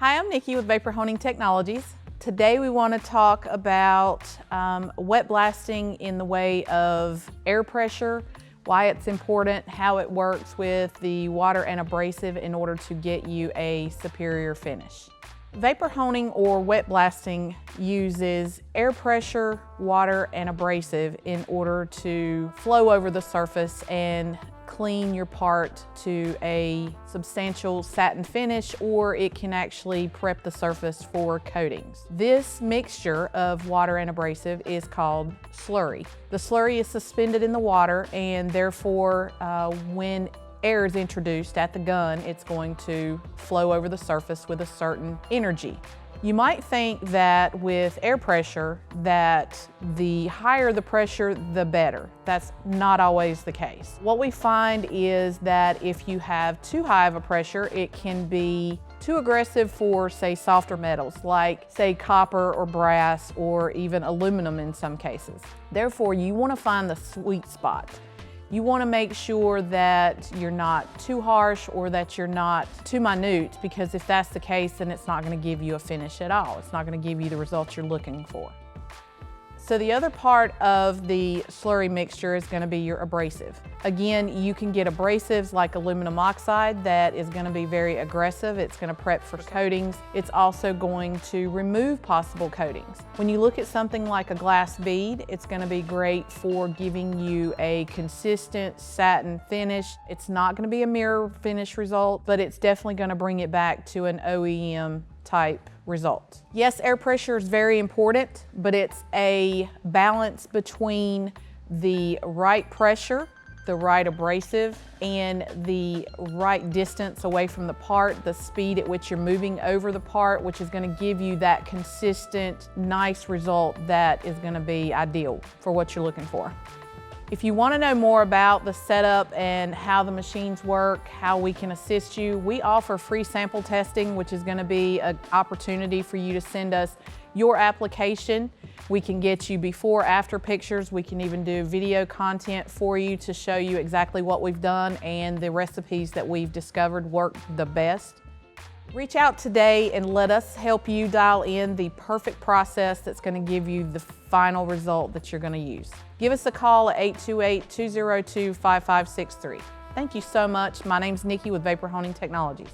Hi, I'm Nikki with Vapor Honing Technologies. Today we want to talk about wet blasting in the way of air pressure, why it's important, how it works with the water and abrasive in order to get you a superior finish. Vapor honing or wet blasting uses air pressure, water, and abrasive in order to flow over the surface and clean your part to a substantial satin finish, or it can actually prep the surface for coatings. This mixture of water and abrasive is called slurry. The slurry is suspended in the water, and therefore when air is introduced at the gun, it's going to flow over the surface with a certain energy. You might think that with air pressure that the higher the pressure, the better. That's not always the case. What we find is that if you have too high of a pressure, it can be too aggressive for, say, softer metals like, say, copper or brass or even aluminum in some cases. Therefore, you want to find the sweet spot. You want to make sure that you're not too harsh or that you're not too minute, because if that's the case, then it's not going to give you a finish at all. It's not going to give you the results you're looking for. So the other part of the slurry mixture is going to be your abrasive. Again, you can get abrasives like aluminum oxide that is going to be very aggressive. It's going to prep for coatings. It's also going to remove possible coatings. When you look at something like a glass bead, it's going to be great for giving you a consistent satin finish. It's not going to be a mirror finish result, but it's definitely going to bring it back to an OEM type result. Yes, air pressure is very important, but it's a balance between the right pressure, the right abrasive, and the right distance away from the part, the speed at which you're moving over the part, which is going to give you that consistent, nice result that is going to be ideal for what you're looking for. If you want to know more about the setup and how the machines work, how we can assist you, we offer free sample testing, which is going to be an opportunity for you to send us your application. We can get you before, after pictures. We can even do video content for you to show you exactly what we've done and the recipes that we've discovered work the best. Reach out today and let us help you dial in the perfect process that's going to give you the final result that you're going to use. Give us a call at 828-202-5563. Thank you so much. My name's Nikki with Vapor Honing Technologies.